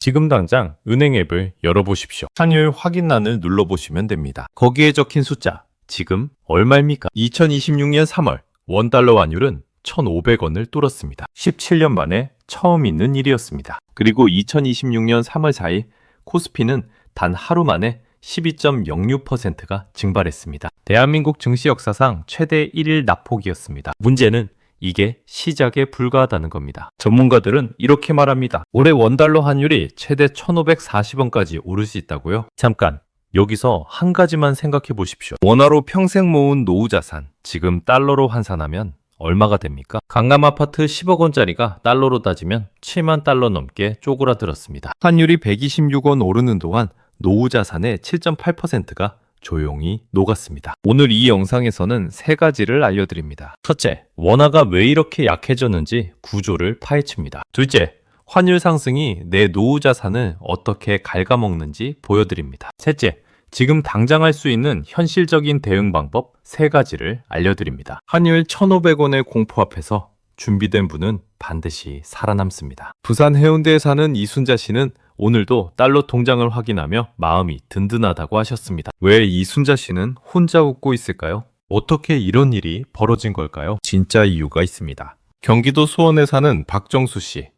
지금 당장 은행 앱을 열어보십시오. 환율 확인란을 눌러보시면 됩니다. 거기에 적힌 숫자, 지금 얼마입니까? 2026년 3월 원달러 환율은 1,500원을 뚫었습니다. 17년 만에 처음 있는 일이었습니다. 그리고 2026년 3월 4일 코스피는 단 하루 만에 12.06%가 증발했습니다. 대한민국 증시 역사상 최대 1일 낙폭이었습니다. 문제는 이게 시작에 불과하다는 겁니다. 전문가들은 이렇게 말합니다. 올해 원달러 환율이 최대 1,540원까지 오를 수 있다고요? 잠깐, 여기서 한 가지만 생각해 보십시오. 원화로 평생 모은 노후 자산, 지금 달러로 환산하면 얼마가 됩니까? 강남 아파트 10억 원짜리가 달러로 따지면 7만 달러 넘게 쪼그라들었습니다. 환율이 126원 오르는 동안 노후 자산의 7.8%가 조용히 녹았습니다. 오늘 이 영상에서는 세 가지를 알려드립니다. 첫째, 원화가 왜 이렇게 약해졌는지 구조를 파헤칩니다. 둘째, 환율 상승이 내 노후 자산을 어떻게 갉아먹는지 보여드립니다. 셋째, 지금 당장 할 수 있는 현실적인 대응 방법 세 가지를 알려드립니다. 환율 1,500원의 공포 앞에서 준비된 분은 반드시 살아남습니다. 부산 해운대에 사는 이순자 씨는 오늘도 달러 통장을 확인하며 마음이 든든하다고 하셨습니다. 왜 이순자 씨는 혼자 웃고 있을까요? 어떻게 이런 일이 벌어진 걸까요? 진짜 이유가 있습니다. 경기도 수원에 사는 박정수 씨,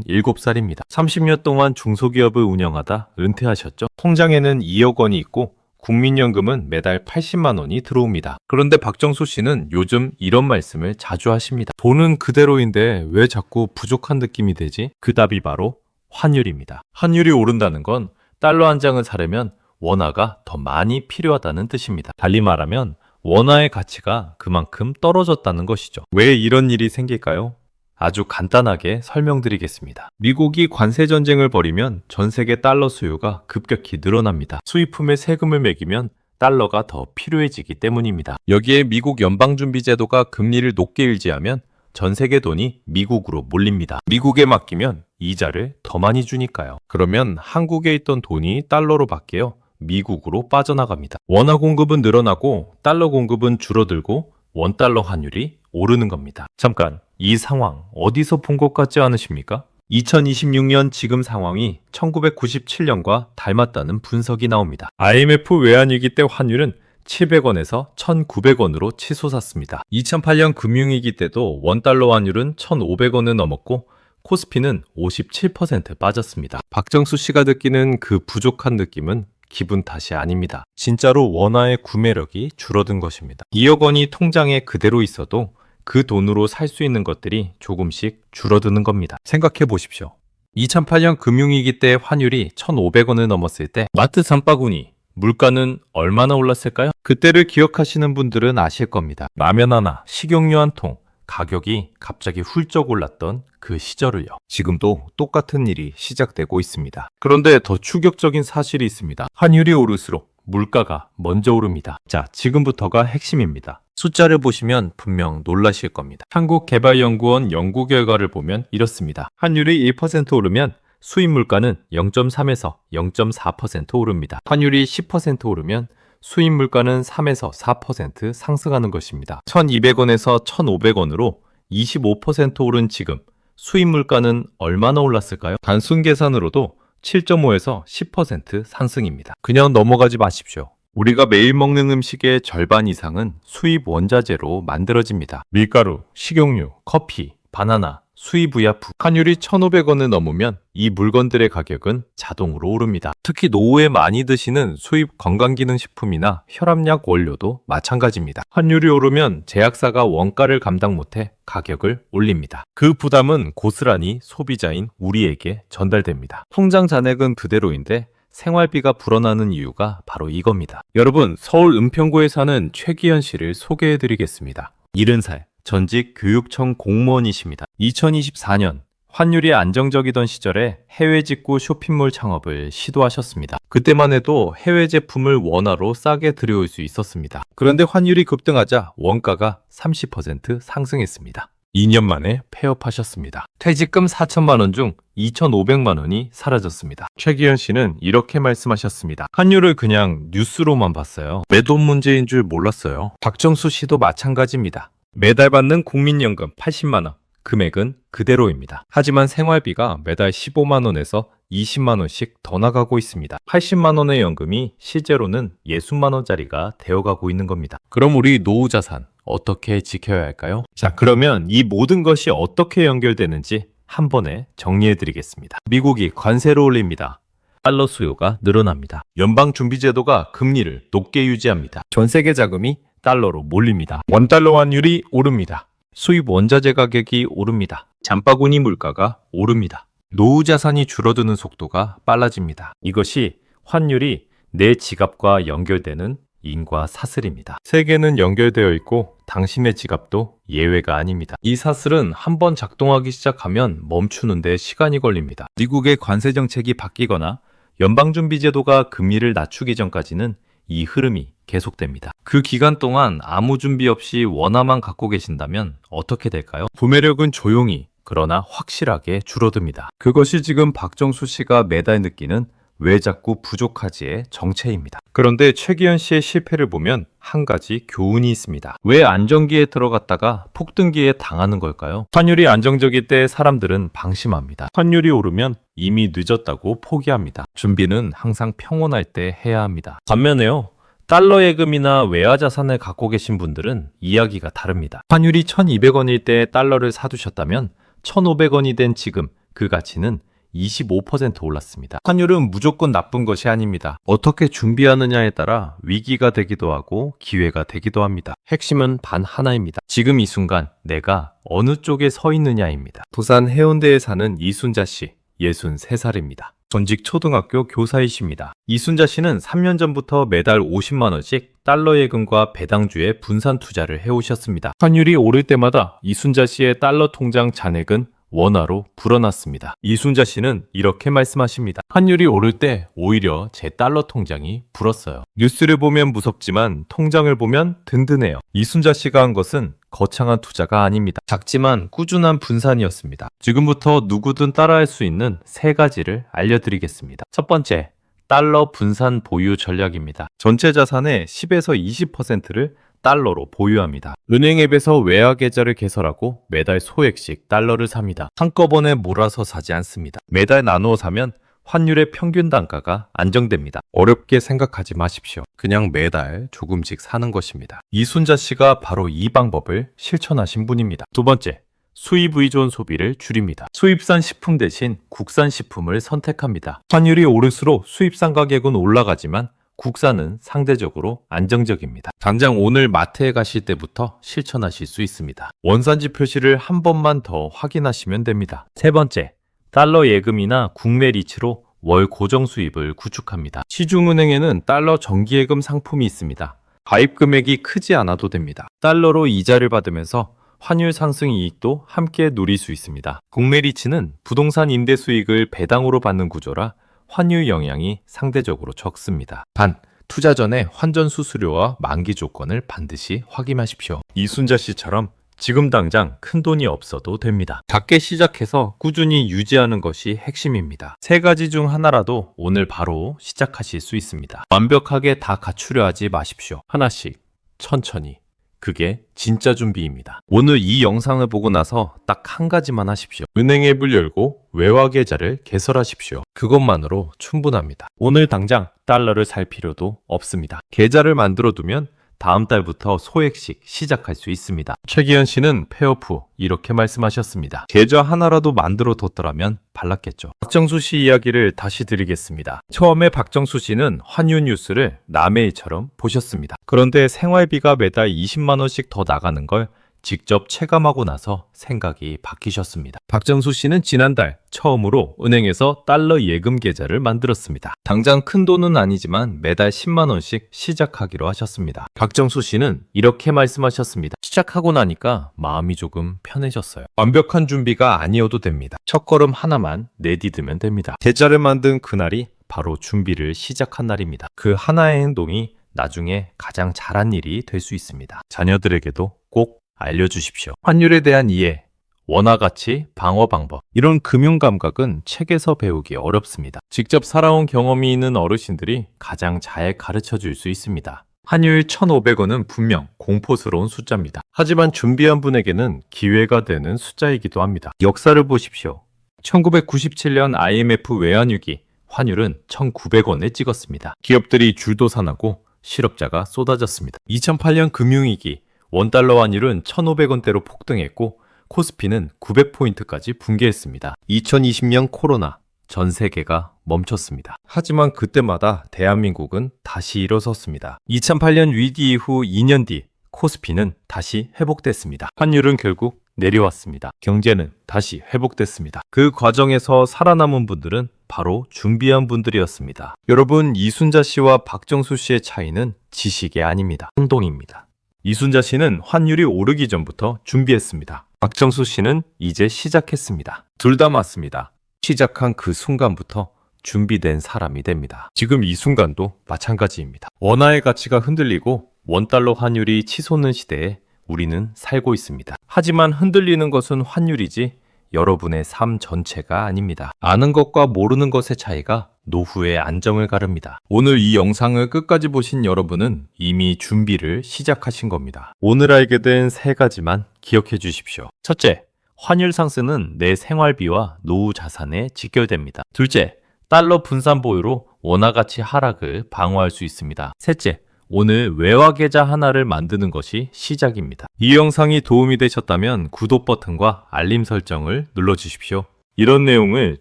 67살입니다. 30년 동안 중소기업을 운영하다 은퇴하셨죠. 통장에는 2억 원이 있고 국민연금은 매달 80만 원이 들어옵니다. 그런데 박정수 씨는 요즘 이런 말씀을 자주 하십니다. 돈은 그대로인데 왜 자꾸 부족한 느낌이 되지? 그 답이 바로 환율입니다. 환율이 오른다는 건 달러 한 장을 사려면 원화가 더 많이 필요하다는 뜻입니다. 달리 말하면 원화의 가치가 그만큼 떨어졌다는 것이죠. 왜 이런 일이 생길까요? 아주 간단하게 설명드리겠습니다. 미국이 관세 전쟁을 벌이면 전 세계 달러 수요가 급격히 늘어납니다. 수입품에 세금을 매기면 달러가 더 필요해지기 때문입니다. 여기에 미국 연방준비제도가 금리를 높게 일지하면 전 세계 돈이 미국으로 몰립니다. 미국에 맡기면 이자를 더 많이 주니까요. 그러면 한국에 있던 돈이 달러로 바뀌어 미국으로 빠져나갑니다. 원화 공급은 늘어나고 달러 공급은 줄어들고 원달러 환율이 오르는 겁니다. 잠깐, 이 상황 어디서 본 것 같지 않으십니까? 2026년 지금 상황이 1997년과 닮았다는 분석이 나옵니다. IMF 외환위기 때 환율은 700원에서 1,900원으로 치솟았습니다. 2008년 금융위기 때도 원달러 환율은 1,500원을 넘었고 코스피는 57% 빠졌습니다. 박정수 씨가 느끼는 그 부족한 느낌은 기분 탓이 아닙니다. 진짜로 원화의 구매력이 줄어든 것입니다. 2억 원이 통장에 그대로 있어도 그 돈으로 살 수 있는 것들이 조금씩 줄어드는 겁니다. 생각해 보십시오. 2008년 금융위기 때 환율이 1,500원을 넘었을 때 마트 장바구니 물가는 얼마나 올랐을까요? 그때를 기억하시는 분들은 아실 겁니다. 라면 하나, 식용유 한 통, 가격이 갑자기 훌쩍 올랐던 그 시절을요. 지금도 똑같은 일이 시작되고 있습니다. 그런데 더 충격적인 사실이 있습니다. 환율이 오를수록 물가가 먼저 오릅니다. 자, 지금부터가 핵심입니다. 숫자를 보시면 분명 놀라실 겁니다. 한국개발연구원 연구 결과를 보면 이렇습니다. 환율이 1% 오르면 수입 물가는 0.3에서 0.4% 오릅니다. 환율이 10% 오르면 수입 물가는 3에서 4% 상승하는 것입니다. 1,200원에서 1,500원으로 25% 오른 지금 수입 물가는 얼마나 올랐을까요? 단순 계산으로도 7.5에서 10% 상승입니다. 그냥 넘어가지 마십시오. 우리가 매일 먹는 음식의 절반 이상은 수입 원자재로 만들어집니다. 밀가루, 식용유, 커피, 바나나, 수입 의약품. 환율이 1,500원을 넘으면 이 물건들의 가격은 자동으로 오릅니다. 특히 노후에 많이 드시는 수입 건강기능식품이나 혈압약 원료도 마찬가지입니다. 환율이 오르면 제약사가 원가를 감당 못해 가격을 올립니다. 그 부담은 고스란히 소비자인 우리에게 전달됩니다. 통장 잔액은 그대로인데 생활비가 불어나는 이유가 바로 이겁니다. 여러분, 서울 은평구에 사는 최기현 씨를 소개해드리겠습니다. 70살. 전직 교육청 공무원이십니다. 2024년 환율이 안정적이던 시절에 해외 직구 쇼핑몰 창업을 시도하셨습니다. 그때만 해도 해외 제품을 원화로 싸게 들여올 수 있었습니다. 그런데 환율이 급등하자 원가가 30% 상승했습니다. 2년 만에 폐업하셨습니다. 퇴직금 4천만 원 중 2,500만 원이 사라졌습니다. 최기현 씨는 이렇게 말씀하셨습니다. 환율을 그냥 뉴스로만 봤어요. 내 돈 문제인 줄 몰랐어요. 박정수 씨도 마찬가지입니다. 매달 받는 국민연금 80만 원, 금액은 그대로입니다. 하지만 생활비가 매달 15만 원에서 20만 원씩 더 나가고 있습니다. 80만 원의 연금이 실제로는 60만 원짜리가 되어가고 있는 겁니다. 그럼 우리 노후 자산 어떻게 지켜야 할까요? 자, 그러면 이 모든 것이 어떻게 연결되는지 한 번에 정리해 드리겠습니다. 미국이 관세를 올립니다. 달러 수요가 늘어납니다. 연방준비제도가 금리를 높게 유지합니다. 전 세계 자금이 달러로 몰립니다. 원달러 환율이 오릅니다. 수입 원자재 가격이 오릅니다. 장바구니 물가가 오릅니다. 노후 자산이 줄어드는 속도가 빨라집니다. 이것이 환율이 내 지갑과 연결되는 인과사슬입니다. 세계는 연결되어 있고 당신의 지갑도 예외가 아닙니다. 이 사슬은 한번 작동하기 시작하면 멈추는데 시간이 걸립니다. 미국의 관세 정책이 바뀌거나 연방준비제도가 금리를 낮추기 전까지는 이 흐름이 계속됩니다. 그 기간 동안 아무 준비 없이 원화만 갖고 계신다면 어떻게 될까요? 구매력은 조용히 그러나 확실하게 줄어듭니다. 그것이 지금 박정수 씨가 매달 느끼는 왜 자꾸 부족하지의 정체입니다. 그런데 최기현 씨의 실패를 보면 한 가지 교훈이 있습니다. 왜 안정기에 들어갔다가 폭등기에 당하는 걸까요? 환율이 안정적일 때 사람들은 방심합니다. 환율이 오르면 이미 늦었다고 포기합니다. 준비는 항상 평온할 때 해야 합니다. 반면에요, 달러 예금이나 외화 자산을 갖고 계신 분들은 이야기가 다릅니다. 환율이 1200원일 때 달러를 사두셨다면 1500원이 된 지금 그 가치는 25% 올랐습니다. 환율은 무조건 나쁜 것이 아닙니다. 어떻게 준비하느냐에 따라 위기가 되기도 하고 기회가 되기도 합니다. 핵심은 단 하나입니다. 지금 이 순간 내가 어느 쪽에 서 있느냐입니다. 부산 해운대에 사는 이순자 씨, 63살입니다. 전직 초등학교 교사이십니다. 이순자 씨는 3년 전부터 매달 50만 원씩 달러 예금과 배당주에 분산 투자를 해오셨습니다. 환율이 오를 때마다 이순자 씨의 달러 통장 잔액은 원화로 불어났습니다. 이순자 씨는 이렇게 말씀하십니다. 환율이 오를 때 오히려 제 달러 통장이 불었어요. 뉴스를 보면 무섭지만 통장을 보면 든든해요. 이순자 씨가 한 것은 거창한 투자가 아닙니다. 작지만 꾸준한 분산이었습니다. 지금부터 누구든 따라할 수 있는 3가지를 알려드리겠습니다. 첫 번째, 달러 분산 보유 전략입니다. 전체 자산의 10에서 20%를 달러로 보유합니다. 은행 앱에서 외화 계좌를 개설하고 매달 소액씩 달러를 삽니다. 한꺼번에 몰아서 사지 않습니다. 매달 나누어 사면 환율의 평균 단가가 안정됩니다. 어렵게 생각하지 마십시오. 그냥 매달 조금씩 사는 것입니다. 이순자 씨가 바로 이 방법을 실천하신 분입니다. 두 번째, 수입 의존 소비를 줄입니다. 수입산 식품 대신 국산 식품을 선택합니다. 환율이 오를수록 수입산 가격은 올라가지만 국산은 상대적으로 안정적입니다. 당장 오늘 마트에 가실 때부터 실천하실 수 있습니다. 원산지 표시를 한 번만 더 확인하시면 됩니다. 세 번째, 달러 예금이나 국내 리츠로 월 고정 수입을 구축합니다. 시중은행에는 달러 정기예금 상품이 있습니다. 가입 금액이 크지 않아도 됩니다. 달러로 이자를 받으면서 환율 상승 이익도 함께 누릴 수 있습니다. 국내 리츠는 부동산 임대 수익을 배당으로 받는 구조라 환율 영향이 상대적으로 적습니다. 단, 투자 전에 환전 수수료와 만기 조건을 반드시 확인하십시오. 이순자 씨처럼 지금 당장 큰 돈이 없어도 됩니다. 작게 시작해서 꾸준히 유지하는 것이 핵심입니다. 3가지 중 하나라도 오늘 바로 시작하실 수 있습니다. 완벽하게 다 갖추려 하지 마십시오. 하나씩 천천히. 그게 진짜 준비입니다. 오늘 이 영상을 보고 나서 딱 한 가지만 하십시오. 은행 앱을 열고 외화 계좌를 개설하십시오. 그것만으로 충분합니다. 오늘 당장 달러를 살 필요도 없습니다. 계좌를 만들어 두면 다음 달부터 소액씩 시작할 수 있습니다. 최기현 씨는 폐업 후 이렇게 말씀하셨습니다. 계좌 하나라도 만들어 뒀더라면 발랐겠죠. 박정수 씨 이야기를 다시 드리겠습니다. 처음에 박정수 씨는 환율 뉴스를 남의 일처럼 보셨습니다. 그런데 생활비가 매달 20만 원씩 더 나가는 걸 직접 체감하고 나서 생각이 바뀌셨습니다. 박정수 씨는 지난달 처음으로 은행에서 달러 예금 계좌를 만들었습니다. 당장 큰 돈은 아니지만 매달 10만 원씩 시작하기로 하셨습니다. 박정수 씨는 이렇게 말씀하셨습니다. 시작하고 나니까 마음이 조금 편해졌어요. 완벽한 준비가 아니어도 됩니다. 첫걸음 하나만 내디디면 됩니다. 계좌를 만든 그날이 바로 준비를 시작한 날입니다. 그 하나의 행동이 나중에 가장 잘한 일이 될 수 있습니다. 자녀들에게도 꼭 알려주십시오. 환율에 대한 이해, 원화 가치, 방어 방법. 이런 금융 감각은 책에서 배우기 어렵습니다. 직접 살아온 경험이 있는 어르신들이 가장 잘 가르쳐 줄 수 있습니다. 환율 1,500원은 분명 공포스러운 숫자입니다. 하지만 준비한 분에게는 기회가 되는 숫자이기도 합니다. 역사를 보십시오. 1997년 IMF 외환위기, 환율은 1,900원에 찍었습니다. 기업들이 줄도산하고 실업자가 쏟아졌습니다. 2008년 금융위기, 원달러 환율은 1,500원대로 폭등했고 코스피는 900포인트까지 붕괴했습니다. 2020년 코로나, 전 세계가 멈췄습니다. 하지만 그때마다 대한민국은 다시 일어섰습니다. 2008년 위기 이후 2년 뒤 코스피는 다시 회복됐습니다. 환율은 결국 내려왔습니다. 경제는 다시 회복됐습니다. 그 과정에서 살아남은 분들은 바로 준비한 분들이었습니다. 여러분, 이순자 씨와 박정수 씨의 차이는 지식이 아닙니다. 행동입니다. 이순자 씨는 환율이 오르기 전부터 준비했습니다. 박정수 씨는 이제 시작했습니다. 둘 다 맞습니다. 시작한 그 순간부터 준비된 사람이 됩니다. 지금 이 순간도 마찬가지입니다. 원화의 가치가 흔들리고 원달러 환율이 치솟는 시대에 우리는 살고 있습니다. 하지만 흔들리는 것은 환율이지 여러분의 삶 전체가 아닙니다. 아는 것과 모르는 것의 차이가 노후의 안정을 가릅니다. 오늘 이 영상을 끝까지 보신 여러분은 이미 준비를 시작하신 겁니다. 오늘 알게 된 세 가지만 기억해 주십시오. 첫째, 환율 상승은 내 생활비와 노후 자산에 직결됩니다. 둘째, 달러 분산 보유로 원화 가치 하락을 방어할 수 있습니다. 셋째, 오늘 외화 계좌 하나를 만드는 것이 시작입니다. 이 영상이 도움이 되셨다면 구독 버튼과 알림 설정을 눌러주십시오. 이런 내용을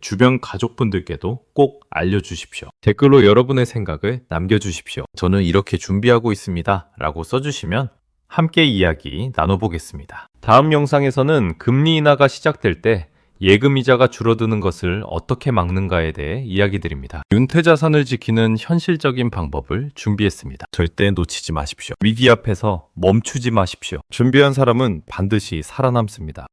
주변 가족분들께도 꼭 알려주십시오. 댓글로 여러분의 생각을 남겨주십시오. 저는 이렇게 준비하고 있습니다 라고 써주시면 함께 이야기 나눠보겠습니다. 다음 영상에서는 금리 인하가 시작될 때 예금 이자가 줄어드는 것을 어떻게 막는가에 대해 이야기 드립니다. 윤태자산을 지키는 현실적인 방법을 준비했습니다. 절대 놓치지 마십시오. 위기 앞에서 멈추지 마십시오. 준비한 사람은 반드시 살아남습니다.